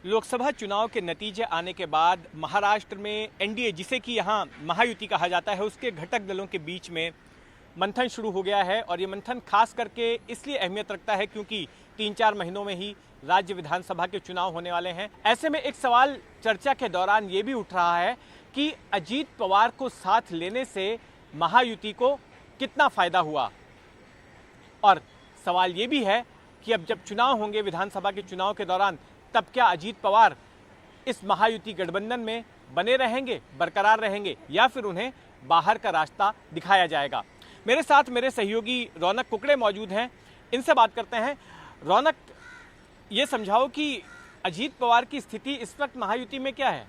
लोकसभा चुनाव के नतीजे आने के बाद महाराष्ट्र में एनडीए, जिसे कि यहाँ महायुति कहा जाता है, उसके घटक दलों के बीच में मंथन शुरू हो गया है। और ये मंथन खास करके इसलिए अहमियत रखता है क्योंकि 3-4 महीनों में ही राज्य विधानसभा के चुनाव होने वाले हैं। ऐसे में एक सवाल चर्चा के दौरान ये भी उठ रहा है कि अजीत पवार को साथ लेने से महायुति को कितना फायदा हुआ। और सवाल ये भी है कि अब जब चुनाव होंगे विधानसभा के चुनाव के दौरान, तब क्या अजीत पवार इस महायुति गठबंधन में बने रहेंगे, बरकरार रहेंगे, या फिर उन्हें बाहर का रास्ता दिखाया जाएगा। मेरे साथ मेरे सहयोगी रौनक कुकड़े मौजूद हैं, इनसे बात करते हैं। रौनक, ये समझाओ कि अजीत पवार की स्थिति इस वक्त महायुति में क्या है?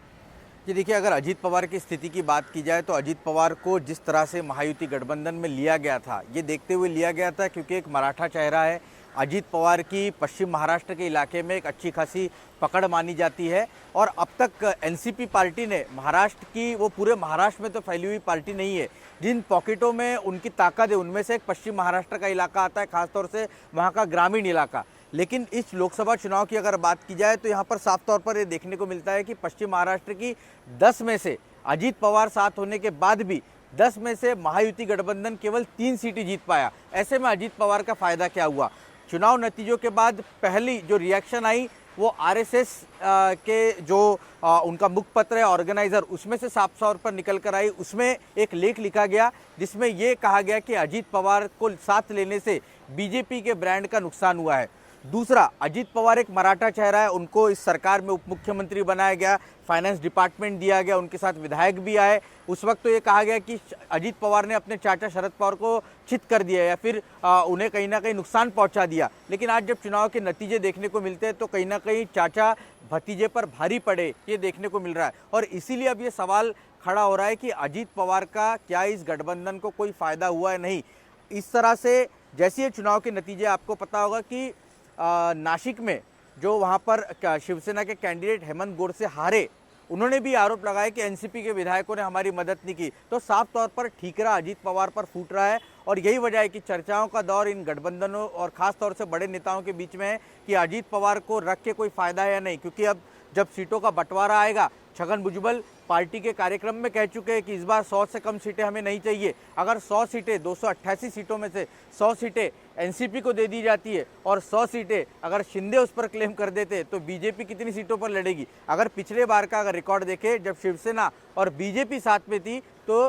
जी देखिए, अगर अजीत पवार की स्थिति की बात की जाए तो अजीत पवार को जिस तरह से महायुति गठबंधन में लिया गया था, ये देखते हुए लिया गया था क्योंकि एक मराठा चेहरा है। अजीत पवार की पश्चिम महाराष्ट्र के इलाके में एक अच्छी खासी पकड़ मानी जाती है और अब तक एनसीपी पार्टी ने महाराष्ट्र की, वो पूरे महाराष्ट्र में तो फैली हुई पार्टी नहीं है, जिन पॉकेटों में उनकी ताकत है उनमें से एक पश्चिम महाराष्ट्र का इलाका आता है, खासतौर से वहाँ का ग्रामीण इलाका। लेकिन इस लोकसभा चुनाव की अगर बात की जाए तो यहाँ पर साफ तौर पर ये देखने को मिलता है कि पश्चिम महाराष्ट्र की 10 में से अजीत पवार साथ होने के बाद भी 10 में से महायुति गठबंधन केवल 3 सीटें जीत पाया। ऐसे में अजीत पवार का फायदा क्या हुआ? चुनाव नतीजों के बाद पहली जो रिएक्शन आई वो आरएसएस के जो उनका मुखपत्र है ऑर्गेनाइजर, उसमें से साफ तौर पर निकल कर आई। उसमें एक लेख लिखा गया जिसमें ये कहा गया कि अजीत पवार को साथ लेने से बीजेपी के ब्रांड का नुकसान हुआ है। दूसरा, अजीत पवार एक मराठा चेहरा है, उनको इस सरकार में उप मुख्यमंत्री बनाया गया, फाइनेंस डिपार्टमेंट दिया गया, उनके साथ विधायक भी आए। उस वक्त तो ये कहा गया कि अजीत पवार ने अपने चाचा शरद पवार को चित कर दिया या फिर उन्हें कहीं ना कहीं नुकसान पहुंचा दिया। लेकिन आज जब चुनाव के नतीजे देखने को मिलते हैं तो कहीं ना कहीं चाचा भतीजे पर भारी पड़े, ये देखने को मिल रहा है। और इसीलिए अब ये सवाल खड़ा हो रहा है कि अजीत पवार का क्या इस गठबंधन को कोई फायदा हुआ है? नहीं। इस तरह से जैसे ये चुनाव के नतीजे, आपको पता होगा कि नासिक में जो वहाँ पर शिवसेना के कैंडिडेट हेमंत गोडसे हारे, उन्होंने भी आरोप लगाया कि एनसीपी के विधायकों ने हमारी मदद नहीं की। तो साफ तौर पर ठीकरा अजीत पवार पर फूट रहा है और यही वजह है कि चर्चाओं का दौर इन गठबंधनों और खास तौर से बड़े नेताओं के बीच में है कि अजीत पवार को रख के कोई फायदा है या नहीं। क्योंकि अब जब सीटों का बंटवारा आएगा, छगन भुजबल पार्टी के कार्यक्रम में कह चुके हैं कि इस बार 100 से कम सीटें हमें नहीं चाहिए। अगर 100 सीटें, 288 सीटों में से 100 सीटें एनसीपी को दे दी जाती है और 100 सीटें अगर शिंदे उस पर क्लेम कर देते तो बीजेपी कितनी सीटों पर लड़ेगी? अगर पिछले बार का अगर रिकॉर्ड देखें, जब शिवसेना और बीजेपी साथ में थी तो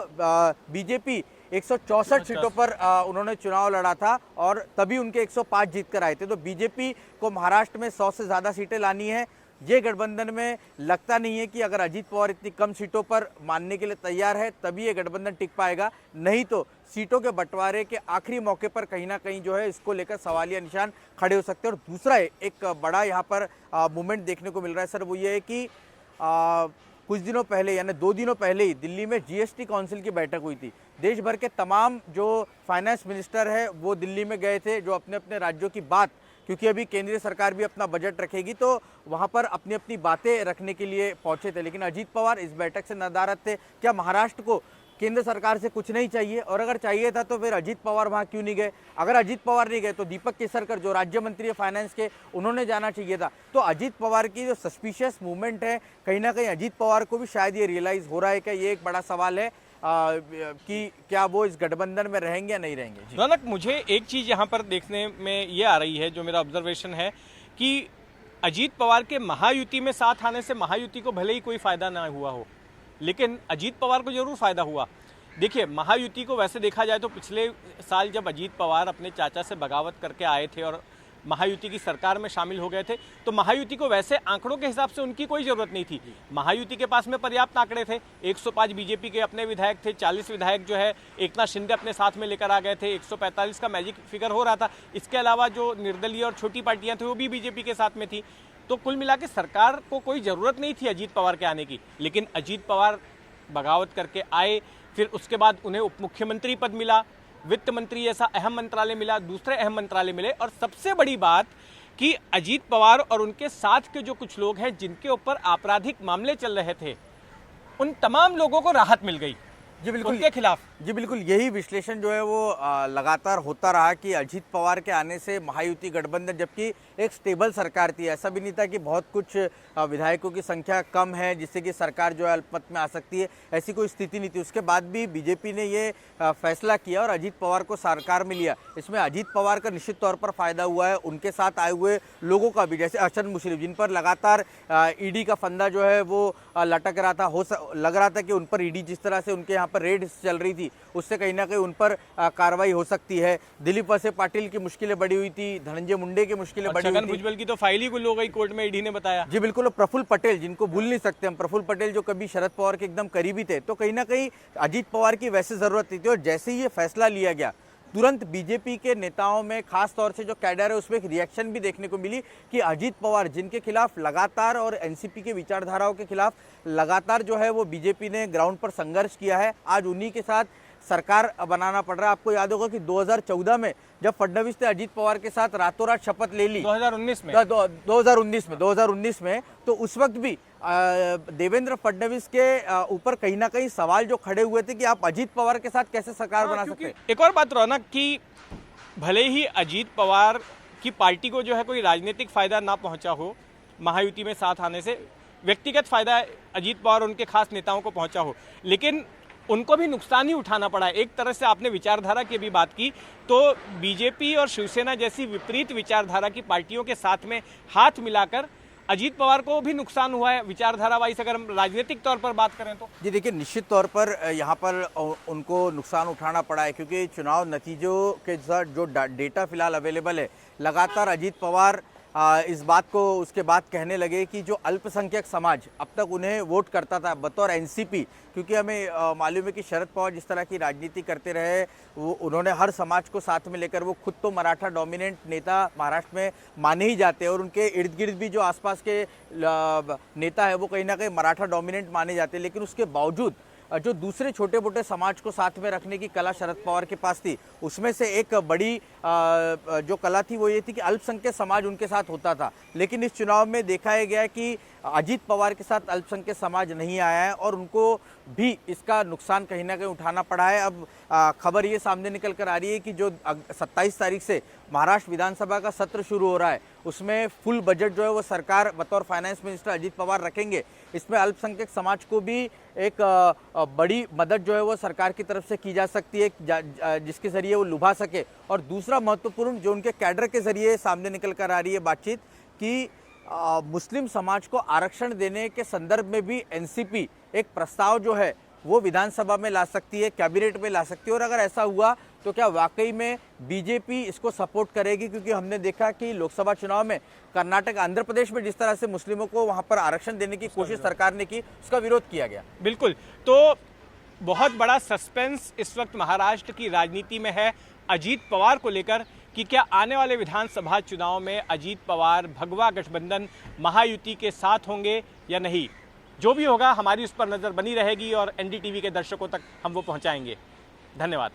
बीजेपी 164 सीटों पर उन्होंने चुनाव लड़ा था और तभी उनके 105 जीत कर आए थे। तो बीजेपी को महाराष्ट्र में 100 से ज़्यादा सीटें लानी है। ये गठबंधन में लगता नहीं है कि अगर अजीत पवार इतनी कम सीटों पर मानने के लिए तैयार है तभी ये गठबंधन टिक पाएगा, नहीं तो सीटों के बंटवारे के आखिरी मौके पर कहीं ना कहीं जो है इसको लेकर सवालिया निशान खड़े हो सकते हैं। और दूसरा एक बड़ा यहाँ पर मूवमेंट देखने को मिल रहा है सर, वो ये है कि कुछ दिनों पहले यानी 2 दिनों पहले ही दिल्ली में जीएसटी काउंसिल की बैठक हुई थी। देश भर के तमाम जो फाइनेंस मिनिस्टर है वो दिल्ली में गए थे, जो अपने अपने राज्यों की बात, क्योंकि अभी केंद्रीय सरकार भी अपना बजट रखेगी तो वहां पर अपनी अपनी बातें रखने के लिए पहुंचे थे। लेकिन अजीत पवार इस बैठक से नदारद थे। क्या महाराष्ट्र को केंद्र सरकार से कुछ नहीं चाहिए? और अगर चाहिए था तो फिर अजीत पवार वहां क्यों नहीं गए? अगर अजीत पवार नहीं गए तो दीपक केसरकर जो राज्य मंत्री है फाइनेंस के, उन्होंने जाना चाहिए था। तो अजीत पवार की जो सस्पिशियस मूवमेंट है, कहीं ना कहीं अजीत पवार को भी शायद ये रियलाइज हो रहा है कि ये एक बड़ा सवाल है कि क्या वो इस गठबंधन में रहेंगे या नहीं रहेंगे। रौनक, मुझे एक चीज़ यहाँ पर देखने में ये आ रही है, जो मेरा ऑब्जर्वेशन है कि अजीत पवार के महायुति में साथ आने से महायुति को भले ही कोई फायदा ना हुआ हो, लेकिन अजीत पवार को जरूर फायदा हुआ। देखिए, महायुति को वैसे देखा जाए तो पिछले साल जब अजीत पवार अपने चाचा से बगावत करके आए थे और महायुति की सरकार में शामिल हो गए थे, तो महायुति को वैसे आंकड़ों के हिसाब से उनकी कोई जरूरत नहीं थी। महायुति के पास में पर्याप्त आंकड़े थे। 105 बीजेपी के अपने विधायक थे, 40 विधायक जो है एकनाथ शिंदे अपने साथ में लेकर आ गए थे, 145 का मैजिक फिगर हो रहा था। इसके अलावा जो निर्दलीय और छोटी पार्टियां थी वो भी बीजेपी के साथ में थी। तो कुल मिला के सरकार को कोई ज़रूरत नहीं थी अजीत पवार के आने की। लेकिन अजीत पवार बगावत करके आए, फिर उसके बाद उन्हें उप मुख्यमंत्री पद मिला, वित्त मंत्री ऐसा अहम मंत्रालय मिला, दूसरे अहम मंत्रालय मिले। और सबसे बड़ी बात कि अजीत पवार और उनके साथ के जो कुछ लोग हैं जिनके ऊपर आपराधिक मामले चल रहे थे, उन तमाम लोगों को राहत मिल गई। जी बिल्कुल, उनके खिलाफ। जी बिल्कुल, यही विश्लेषण जो है वो लगातार होता रहा कि अजीत पवार के आने से महायुति गठबंधन, जबकि एक स्टेबल सरकार थी। ऐसा भी नहीं था कि बहुत कुछ विधायकों की संख्या कम है जिससे कि सरकार जो है अल्पमत में आ सकती है, ऐसी कोई स्थिति नहीं थी। उसके बाद भी बीजेपी ने ये फैसला किया और अजीत पवार को सरकार में लिया। इसमें अजीत पवार का निश्चित तौर पर फायदा हुआ है, उनके साथ आए हुए लोगों का भी, जैसे अरशद मुशर्रफ जिन पर लगातार ईडी का फंदा जो है वो लटक रहा था, लग रहा था कि उन पर ईडी जिस तरह से उनके यहाँ पर रेड चल रही थी उससे कहीं ना कहीं उन पर कार्रवाई हो सकती है। दिलीप वळसे पाटिल की मुश्किलें बढ़ी हुई थी, धनंजय मुंडे की मुश्किलें बढ़ी हुई छगन थी। भुजबल की तो फाइल ही गुल हो गई कोर्ट में, ईडी ने बताया। जी बिल्कुल, प्रफुल्ल पटेल जिनको भूल नहीं सकते हम, प्रफुल्ल पटेल जो कभी शरद पवार के एकदम करीबी थे, तो कहीं ना कहीं अजीत पवार की वैसे जरूरत नहीं थी। और जैसे ही ये फैसला लिया गया तुरंत बीजेपी के नेताओं में, खास तौर से जो कैडर है उसमें एक रिएक्शन भी देखने को मिली कि अजीत पवार जिनके खिलाफ लगातार और एनसीपी के विचारधाराओं के खिलाफ लगातार जो है वो बीजेपी ने ग्राउंड पर संघर्ष किया है, आज उन्हीं के साथ सरकार बनाना पड़ रहा है। आपको याद होगा कि 2014 में जब फडणवीस ने अजीत पवार के साथ रातों रात शपथ ले ली 2019 में 2019 में, तो उस वक्त भी देवेंद्र फडणवीस के ऊपर कहीं ना कहीं सवाल जो खड़े हुए थे कि आप अजीत पवार के साथ कैसे सरकार बना सकते हैं। एक और बात रौनक कि भले ही अजीत पवार की पार्टी को जो है कोई राजनीतिक फायदा ना पहुंचा हो महायुति में साथ आने से, व्यक्तिगत फायदा अजीत पवार उनके खास नेताओं को पहुंचा हो, लेकिन उनको भी नुकसान ही उठाना पड़ा है। एक तरह से आपने विचारधारा की भी बात की, तो बीजेपी और शिवसेना जैसी विपरीत विचारधारा की पार्टियों के साथ में हाथ मिलाकर अजीत पवार को भी नुकसान हुआ है विचारधारा वाइज, अगर हम राजनीतिक तौर पर बात करें तो। जी देखिए, निश्चित तौर पर यहाँ पर उनको नुकसान उठाना पड़ा है क्योंकि चुनाव नतीजों के साथ जो डेटा फिलहाल अवेलेबल है, लगातार अजीत पवार इस बात को उसके बाद कहने लगे कि जो अल्पसंख्यक समाज अब तक उन्हें वोट करता था बतौर एनसीपी, क्योंकि हमें मालूम है कि शरद पवार जिस तरह की राजनीति करते रहे, वो उन्होंने हर समाज को साथ में लेकर, वो खुद तो मराठा डोमिनेंट नेता महाराष्ट्र में माने ही जाते हैं और उनके इर्द गिर्द भी जो आसपास के नेता है वो कहीं ना कहीं मराठा डोमिनेंट माने जाते हैं, लेकिन उसके बावजूद जो दूसरे छोटे मोटे समाज को साथ में रखने की कला शरद पवार के पास थी, उसमें से एक बड़ी जो कला थी वो ये थी कि अल्पसंख्यक समाज उनके साथ होता था। लेकिन इस चुनाव में देखा गया कि अजीत पवार के साथ अल्पसंख्यक समाज नहीं आया है और उनको भी इसका नुकसान कहीं ना कहीं उठाना पड़ा है। अब खबर ये सामने निकल कर आ रही है कि जो 27 तारीख से महाराष्ट्र विधानसभा का सत्र शुरू हो रहा है, उसमें फुल बजट जो है वो सरकार बतौर फाइनेंस मिनिस्टर अजीत पवार रखेंगे। इसमें अल्पसंख्यक समाज को भी एक बड़ी मदद जो है वो सरकार की तरफ से की जा सकती है, जिसके जरिए वो लुभा सके। और दूसरा महत्वपूर्ण जो उनके कैडर के जरिए सामने निकल कर आ रही है बातचीत कि मुस्लिम समाज को आरक्षण देने के संदर्भ में भी एनसीपी एक प्रस्ताव जो है वो विधानसभा में ला सकती है, कैबिनेट में ला सकती है। और अगर ऐसा हुआ तो क्या वाकई में बीजेपी इसको सपोर्ट करेगी? क्योंकि हमने देखा कि लोकसभा चुनाव में कर्नाटक, आंध्र प्रदेश में जिस तरह से मुस्लिमों को वहां पर आरक्षण देने की कोशिश सरकार ने की, उसका विरोध किया गया। बिल्कुल, तो बहुत बड़ा सस्पेंस इस वक्त महाराष्ट्र की राजनीति में है अजीत पवार को लेकर कि क्या आने वाले विधानसभा चुनाव में अजीत पवार भगवा गठबंधन महायुति के साथ होंगे या नहीं। जो भी होगा हमारी उस पर नज़र बनी रहेगी और एनडीटीवी के दर्शकों तक हम वो पहुंचाएंगे। धन्यवाद।